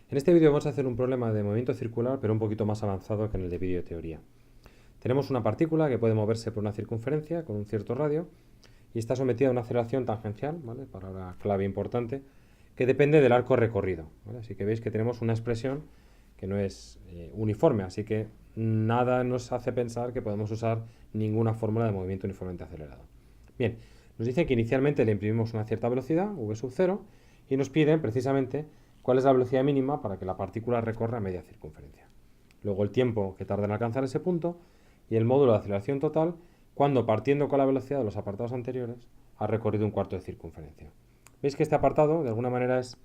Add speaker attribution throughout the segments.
Speaker 1: En este vídeo vamos a hacer un problema de movimiento circular, pero un poquito más avanzado que en el de vídeo de teoría. Tenemos una partícula que puede moverse por una circunferencia con un cierto radio y está sometida a una aceleración tangencial, ¿vale? Palabra clave importante, que depende del arco recorrido, ¿vale? Así que veis que tenemos una expresión que no es uniforme, así que nada nos hace pensar que podemos usar ninguna fórmula de movimiento uniformemente acelerado. Bien, nos dice que inicialmente le imprimimos una cierta velocidad, v sub 0, y nos piden precisamente cuál es la velocidad mínima para que la partícula recorra media circunferencia. Luego el tiempo que tarda en alcanzar ese punto y el módulo de aceleración total cuando, partiendo con la velocidad de los apartados anteriores, ha recorrido un cuarto de circunferencia. Veis que este apartado de alguna manera es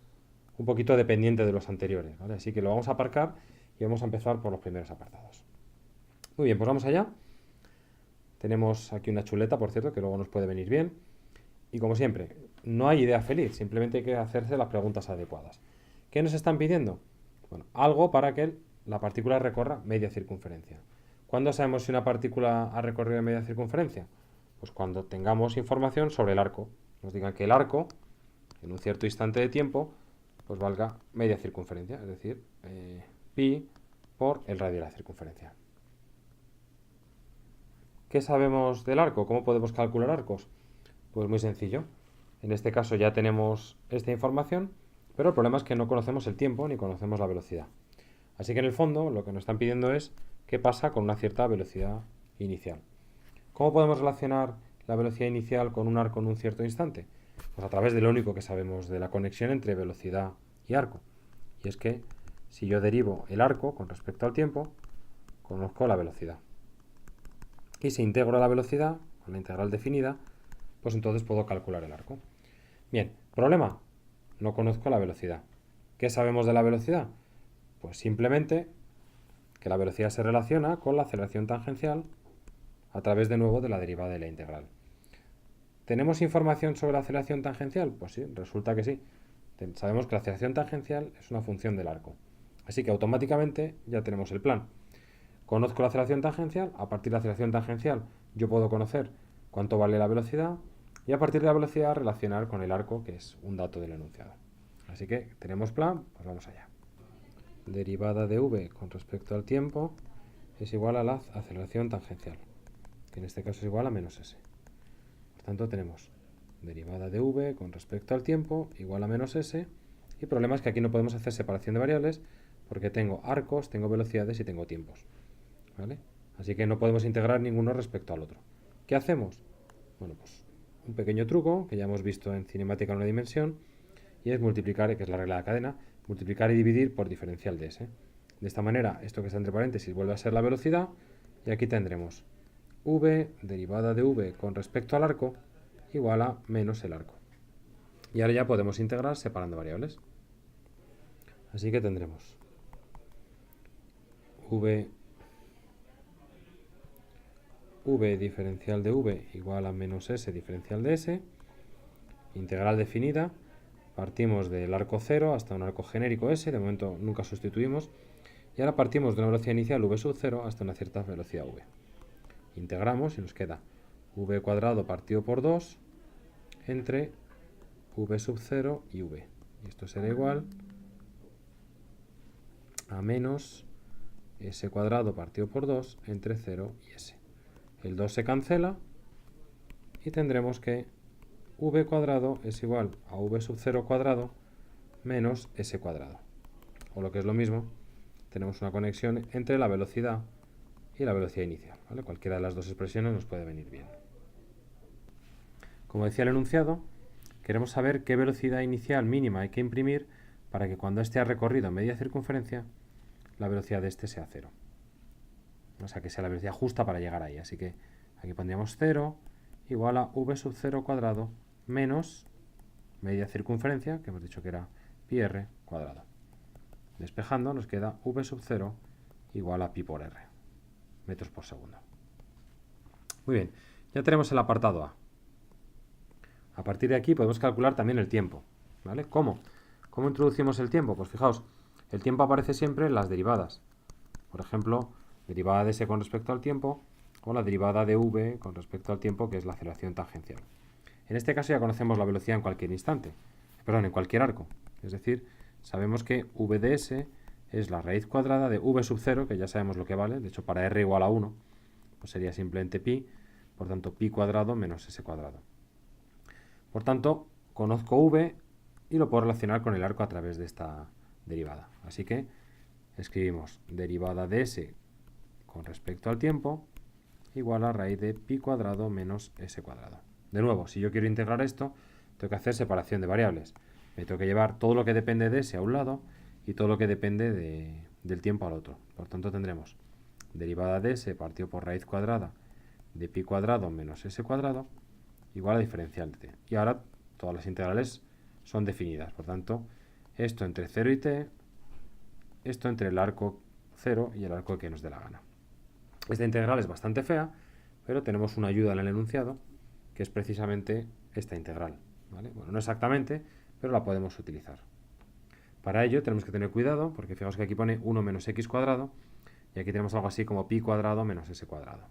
Speaker 1: un poquito dependiente de los anteriores, ¿vale? Así que lo vamos a aparcar y vamos a empezar por los primeros apartados. Muy bien, pues vamos allá. Tenemos aquí una chuleta, por cierto, que luego nos puede venir bien. Y como siempre, no hay idea feliz, simplemente hay que hacerse las preguntas adecuadas. ¿Qué nos están pidiendo? Bueno, algo para que la partícula recorra media circunferencia. ¿Cuándo sabemos si una partícula ha recorrido media circunferencia? Pues cuando tengamos información sobre el arco. Nos digan que el arco, en un cierto instante de tiempo, pues valga media circunferencia, es decir, pi por el radio de la circunferencia. ¿Qué sabemos del arco? ¿Cómo podemos calcular arcos? Pues muy sencillo. En este caso ya tenemos esta información, pero el problema es que no conocemos el tiempo ni conocemos la velocidad. Así que en el fondo lo que nos están pidiendo es qué pasa con una cierta velocidad inicial. ¿Cómo podemos relacionar la velocidad inicial con un arco en un cierto instante? Pues a través de lo único que sabemos de la conexión entre velocidad y arco. Y es que si yo derivo el arco con respecto al tiempo, conozco la velocidad. Y si integro la velocidad con la integral definida, pues entonces puedo calcular el arco. Bien, problema, no conozco la velocidad. ¿Qué sabemos de la velocidad? Pues simplemente que la velocidad se relaciona con la aceleración tangencial a través de nuevo de la derivada de la integral. ¿Tenemos información sobre la aceleración tangencial? Pues sí, resulta que sí. Sabemos que la aceleración tangencial es una función del arco. Así que automáticamente ya tenemos el plan. Conozco la aceleración tangencial, a partir de la aceleración tangencial yo puedo conocer cuánto vale la velocidad y a partir de la velocidad relacionar con el arco, que es un dato del enunciado. Así que tenemos plan, pues vamos allá. Derivada de v con respecto al tiempo es igual a la aceleración tangencial, que en este caso es igual a menos s. Por tanto tenemos derivada de v con respecto al tiempo igual a menos s, y el problema es que aquí no podemos hacer separación de variables porque tengo arcos, tengo velocidades y tengo tiempos, ¿vale? Así que no podemos integrar ninguno respecto al otro. ¿Qué hacemos? Bueno, pues un pequeño truco que ya hemos visto en cinemática en una dimensión, y es multiplicar, que es la regla de la cadena, multiplicar y dividir por diferencial de s. De esta manera, esto que está entre paréntesis vuelve a ser la velocidad, y aquí tendremos v derivada de v con respecto al arco igual a menos el arco. Y ahora ya podemos integrar separando variables. Así que tendremos v diferencial de v igual a menos s diferencial de s, integral definida, partimos del arco 0 hasta un arco genérico s, de momento nunca sustituimos, y ahora partimos de una velocidad inicial v sub 0 hasta una cierta velocidad v. Integramos y nos queda v cuadrado partido por 2 entre v sub 0 y v. Y esto será igual a menos s cuadrado partido por 2 entre 0 y s. El 2 se cancela y tendremos que v cuadrado es igual a v sub 0 cuadrado menos s cuadrado. O lo que es lo mismo, tenemos una conexión entre la velocidad y la velocidad inicial, ¿vale? Cualquiera de las dos expresiones nos puede venir bien. Como decía el enunciado, queremos saber qué velocidad inicial mínima hay que imprimir para que cuando éste ha recorrido media circunferencia, la velocidad de este sea 0. O sea, que sea la velocidad justa para llegar ahí. Así que aquí pondríamos 0 igual a v sub 0 cuadrado menos media circunferencia, que hemos dicho que era pi r cuadrado. Despejando nos queda v sub 0 igual a pi por r, metros por segundo. Muy bien, ya tenemos el apartado A. A partir de aquí podemos calcular también el tiempo, ¿vale? ¿Cómo? ¿Cómo introducimos el tiempo? Pues fijaos, el tiempo aparece siempre en las derivadas. Por ejemplo, derivada de s con respecto al tiempo o la derivada de v con respecto al tiempo, que es la aceleración tangencial. En este caso ya conocemos la velocidad en cualquier instante, perdón, en cualquier arco. Es decir, sabemos que v de s es la raíz cuadrada de v sub 0, que ya sabemos lo que vale. De hecho, para r igual a 1, pues sería simplemente pi, por tanto, pi cuadrado menos s cuadrado. Por tanto, conozco v y lo puedo relacionar con el arco a través de esta derivada. Así que escribimos derivada de s con respecto al tiempo igual a raíz de pi cuadrado menos s cuadrado. De nuevo, si yo quiero integrar esto, tengo que hacer separación de variables. Me tengo que llevar todo lo que depende de s a un lado y todo lo que depende del tiempo al otro. Por tanto, tendremos derivada de s partido por raíz cuadrada de pi cuadrado menos s cuadrado igual a diferencial de t. Y ahora todas las integrales son definidas. Por tanto, esto entre 0 y t, esto entre el arco 0 y el arco que nos dé la gana. Esta integral es bastante fea, pero tenemos una ayuda en el enunciado, que es precisamente esta integral, ¿vale? Bueno, no exactamente, pero la podemos utilizar. Para ello tenemos que tener cuidado, porque fijaos que aquí pone 1 menos x cuadrado, y aquí tenemos algo así como pi cuadrado menos s cuadrado.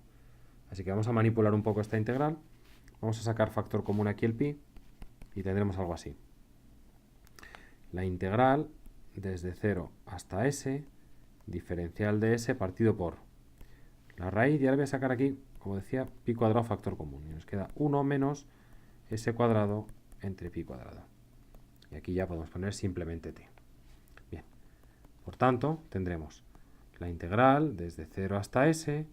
Speaker 1: Así que vamos a manipular un poco esta integral. Vamos a sacar factor común aquí el pi, y tendremos algo así. La integral desde 0 hasta s, diferencial de s partido por la raíz, y ahora voy a sacar aquí, como decía, pi cuadrado factor común. Y nos queda 1 menos s cuadrado entre pi cuadrado. Y aquí ya podemos poner simplemente t. Bien, por tanto, tendremos la integral desde 0 hasta s,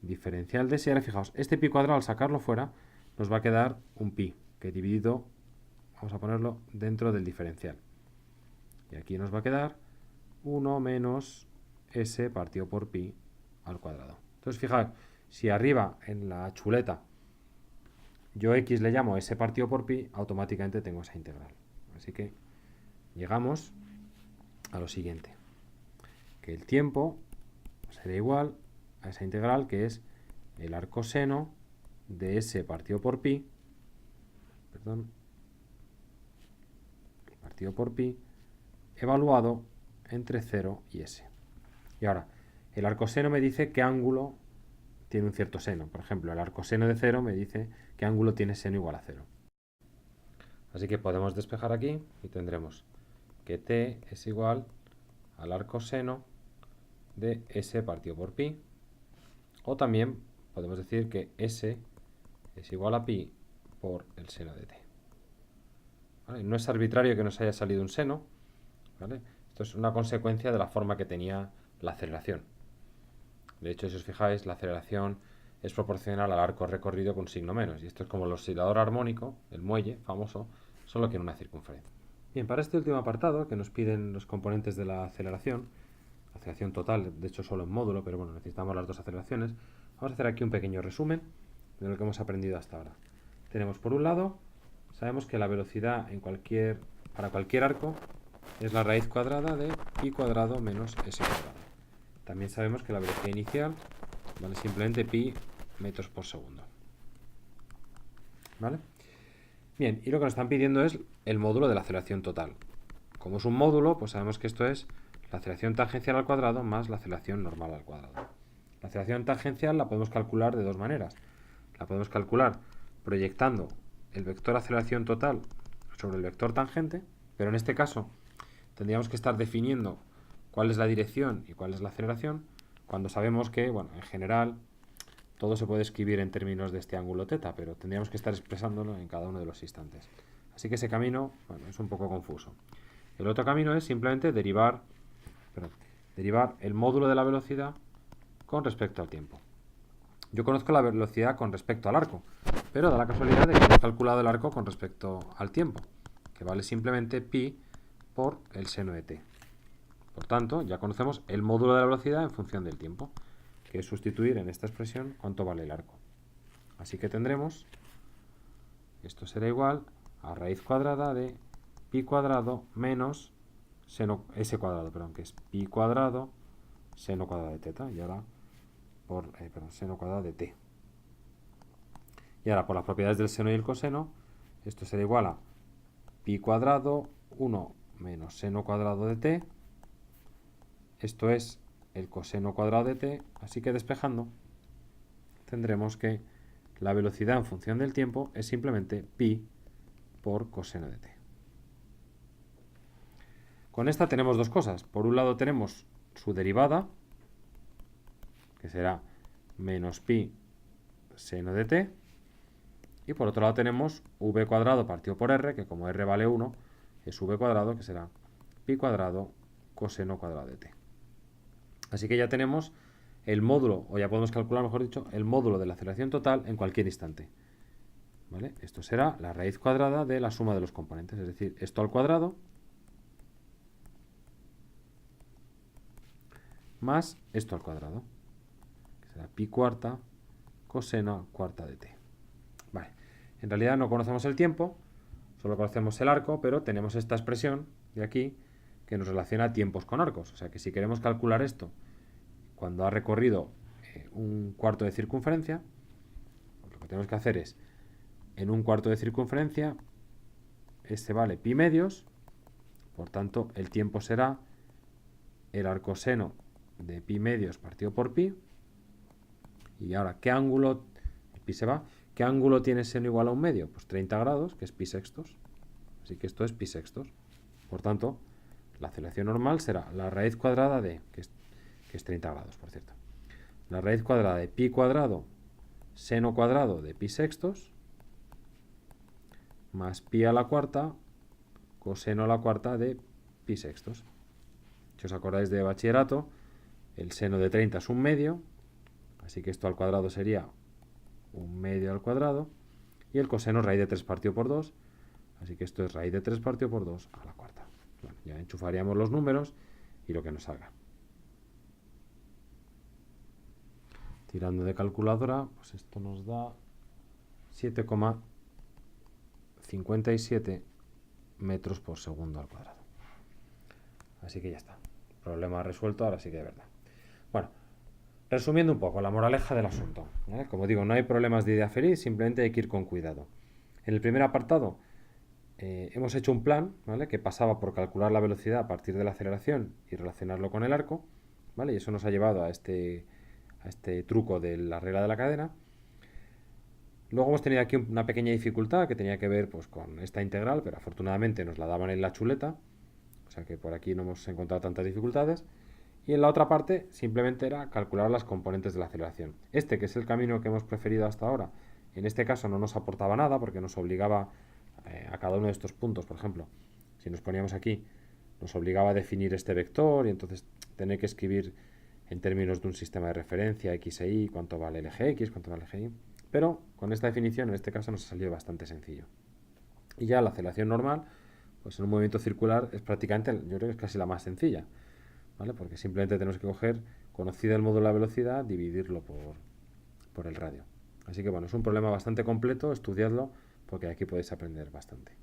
Speaker 1: diferencial de s. Y ahora fijaos, este pi cuadrado al sacarlo fuera nos va a quedar un pi, que dividido, vamos a ponerlo dentro del diferencial. Y aquí nos va a quedar 1 menos s partido por pi al cuadrado. Entonces, fijaos, si arriba en la chuleta yo x le llamo s partido por pi, automáticamente tengo esa integral. Así que llegamos a lo siguiente, que el tiempo será igual a esa integral, que es el arcoseno de s partido por pi, evaluado entre 0 y s. Y ahora, el arcoseno me dice qué ángulo tiene un cierto seno. Por ejemplo, el arcoseno de 0 me dice qué ángulo tiene seno igual a 0. Así que podemos despejar aquí y tendremos que t es igual al arcoseno de s partido por pi. O también podemos decir que s es igual a pi por el seno de t. ¿Vale? No es arbitrario que nos haya salido un seno, ¿vale? Esto es una consecuencia de la forma que tenía la aceleración. De hecho, si os fijáis, la aceleración es proporcional al arco recorrido con signo menos. Y esto es como el oscilador armónico, el muelle famoso, solo que en una circunferencia. Bien, para este último apartado, que nos piden los componentes de la aceleración total, de hecho solo en módulo, pero bueno, necesitamos las dos aceleraciones, vamos a hacer aquí un pequeño resumen de lo que hemos aprendido hasta ahora. Tenemos por un lado, sabemos que la velocidad para cualquier arco es la raíz cuadrada de pi cuadrado menos s cuadrado. También sabemos que la velocidad inicial vale simplemente pi metros por segundo. ¿Vale? Bien, y lo que nos están pidiendo es el módulo de la aceleración total. Como es un módulo, pues sabemos que esto es la aceleración tangencial al cuadrado más la aceleración normal al cuadrado. La aceleración tangencial la podemos calcular de dos maneras. La podemos calcular proyectando el vector aceleración total sobre el vector tangente, pero en este caso tendríamos que estar definiendo cuál es la dirección y cuál es la aceleración, cuando sabemos que, bueno, en general todo se puede escribir en términos de este ángulo θ, pero tendríamos que estar expresándolo en cada uno de los instantes. Así que ese camino, bueno, es un poco confuso. El otro camino es simplemente derivar el módulo de la velocidad con respecto al tiempo. Yo conozco la velocidad con respecto al arco, pero da la casualidad de que hemos calculado el arco con respecto al tiempo, que vale simplemente pi por el seno de t. Por tanto, ya conocemos el módulo de la velocidad en función del tiempo, que es sustituir en esta expresión cuánto vale el arco. Así que tendremos, esto será igual a raíz cuadrada de pi cuadrado menos s cuadrado, que es pi cuadrado seno cuadrado de θ, y ahora por seno cuadrado de t. Y ahora por las propiedades del seno y el coseno, esto será igual a pi cuadrado 1 menos seno cuadrado de t. Esto es el coseno cuadrado de t, así que despejando tendremos que la velocidad en función del tiempo es simplemente pi por coseno de t. Con esta tenemos dos cosas. Por un lado tenemos su derivada, que será menos pi seno de t. Y por otro lado tenemos v cuadrado partido por r, que como r vale 1, es v cuadrado, que será pi cuadrado coseno cuadrado de t. Así que ya tenemos el módulo, o ya podemos calcular, mejor dicho, el módulo de la aceleración total en cualquier instante. ¿Vale? Esto será la raíz cuadrada de la suma de los componentes, es decir, esto al cuadrado más esto al cuadrado, que será pi cuarta coseno cuarta de t. Vale. En realidad no conocemos el tiempo, solo conocemos el arco, pero tenemos esta expresión de aquí que nos relaciona tiempos con arcos. O sea que si queremos calcular esto cuando ha recorrido un cuarto de circunferencia, pues lo que tenemos que hacer es, en un cuarto de circunferencia, este vale pi medios, por tanto el tiempo será el arcoseno de pi medios partido por pi. Y ahora, ¿qué ángulo? El pi se va. ¿Qué ángulo tiene seno igual a un medio? Pues 30 grados, que es pi sextos. Así que esto es pi sextos. Por tanto, la aceleración normal será la raíz cuadrada de, que es 30 grados, por cierto. La raíz cuadrada de pi cuadrado seno cuadrado de pi sextos más pi a la cuarta coseno a la cuarta de pi sextos. Si os acordáis de bachillerato, el seno de 30 es un medio, así que esto al cuadrado sería un medio al cuadrado, y el coseno raíz de 3 partido por 2, así que esto es raíz de 3 partido por 2 a la cuarta. Bueno, ya enchufaríamos los números y lo que nos salga. Tirando de calculadora, pues esto nos da 7,57 metros por segundo al cuadrado. Así que ya está. Problema resuelto, ahora sí que de verdad. Bueno, resumiendo un poco, la moraleja del asunto. Como digo, no hay problemas de idea feliz, simplemente hay que ir con cuidado. En el primer apartado hemos hecho un plan, ¿vale?, que pasaba por calcular la velocidad a partir de la aceleración y relacionarlo con el arco, ¿vale? Y eso nos ha llevado a este truco de la regla de la cadena. Luego hemos tenido aquí una pequeña dificultad que tenía que ver pues, con esta integral, pero afortunadamente nos la daban en la chuleta, o sea que por aquí no hemos encontrado tantas dificultades. Y en la otra parte simplemente era calcular las componentes de la aceleración. Este, que es el camino que hemos preferido hasta ahora, en este caso no nos aportaba nada porque nos obligaba a cada uno de estos puntos, por ejemplo, si nos poníamos aquí, nos obligaba a definir este vector y entonces tener que escribir en términos de un sistema de referencia x e y, cuánto vale el eje x, cuánto vale el eje y. Pero con esta definición en este caso nos ha salido bastante sencillo. Y ya la aceleración normal, pues en un movimiento circular es prácticamente, yo creo que es casi la más sencilla, ¿vale? Porque simplemente tenemos que coger, conocido el módulo de la velocidad, dividirlo por el radio. Así que bueno, es un problema bastante completo, estudiadlo porque aquí podéis aprender bastante.